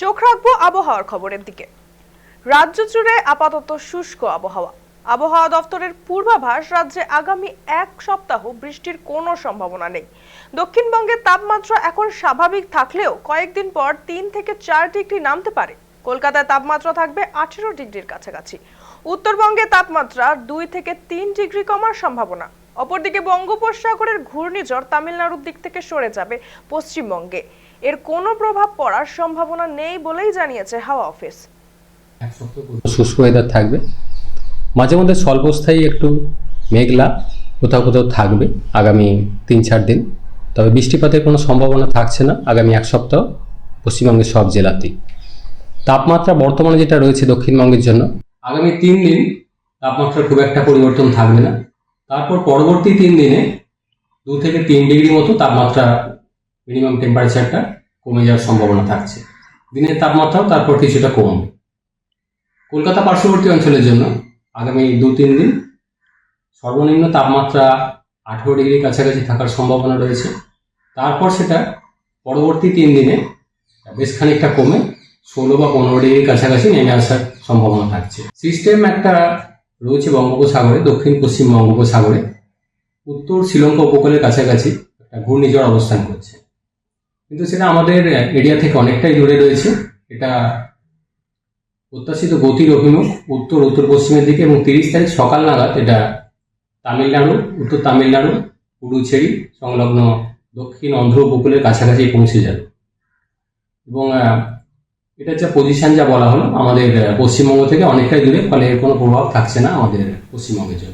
চোখ রাখবো আবহাওয়ার খবরের দিকে। রাজ্য জুড়ে আপাতত শুষ্ক আবহাওয়া। আবহাওয়া দফতরের পূর্বাভাস, রাজ্যে আগামী এক সপ্তাহ বৃষ্টির কোনো সম্ভাবনা নেই। দক্ষিণবঙ্গের তাপমাত্রা এখন স্বাভাবিক থাকলেও কয়েকদিন পর 3 থেকে 4 ডিগ্রি নামতে পারে। কলকাতায় তাপমাত্রা থাকবে 18 ডিগ্রির কাছাকাছি। উত্তরবঙ্গে তাপমাত্রা 2 থেকে 3 ডিগ্রি কমার সম্ভাবনা। অপরদিকে বঙ্গোপসাগরের ঘূর্ণিঝড় তামিলনাড়ুর দিক থেকে সরে যাবে পশ্চিমবঙ্গে। এর কোনো প্রভাব পড়ার সম্ভাবনা নেই বলেই জানিয়েছে হাওয়া অফিস। এক সপ্তাহ শুষ্ক ওয়েদার থাকবে, মাঝে মধ্যে স্বল্পস্থায়ী একটু মেঘলা কোথাও কোথাও থাকবে আগামী 3-4 দিন। তবে বৃষ্টিপাতের কোনো সম্ভাবনা থাকছে না আগামী এক সপ্তাহ পশ্চিমবঙ্গের সব জেলাতেই। তাপমাত্রা বর্তমানে যেটা রয়েছে দক্ষিণবঙ্গের জন্য, আগামী 3 দিন তাপমাত্রার খুব একটা পরিবর্তন থাকবে না। তারপর পরবর্তী 3 দিনে 2 থেকে 3 ডিগ্রি মতো তাপমাত্রা মিনিমাম টেম্পারেচারটা কমে যাওয়ার সম্ভাবনা থাকছে। দিনের তাপমাত্রাও তারপর কিছুটা কমবে। কলকাতা পার্শ্ববর্তী অঞ্চলের জন্য আগামী 2-3 দিন সর্বনিম্ন তাপমাত্রা 18 ডিগ্রির কাছাকাছি থাকার সম্ভাবনা রয়েছে। তারপর সেটা পরবর্তী 3 দিনে বেশ খানিকটা কমে 16 বা 15 ডিগ্রির কাছাকাছি নেমে আসার সম্ভাবনা থাকছে। সিস্টেম একটা রয়েছে বঙ্গোপসাগরে, দক্ষিণ পশ্চিম বঙ্গোপসাগরে উত্তর শ্রীলঙ্কা উপকূলের কাছাকাছি একটা ঘূর্ণিঝড় অবস্থান করছে, কিন্তু সেটা আমাদের এরিয়া থেকে অনেকটাই দূরে রয়েছে। এটা প্রত্যাশিত গতির অভিমুখ উত্তর উত্তর পশ্চিমের দিকে, এবং 30 তারিখ সকাল নাগাদ এটা তামিলনাড়ু, উত্তর তামিলনাড়ু, পুডুচেরি সংলগ্ন দক্ষিণ অন্ধ্র উপকূলের কাছাকাছি পৌঁছে যাবে। এবং এটা যা পজিশন যা বলা হলো আমাদের পশ্চিমবঙ্গ থেকে অনেকটাই দূরে, ফলে এর কোনো প্রভাব থাকছে না আমাদের পশ্চিমবঙ্গের জন্য।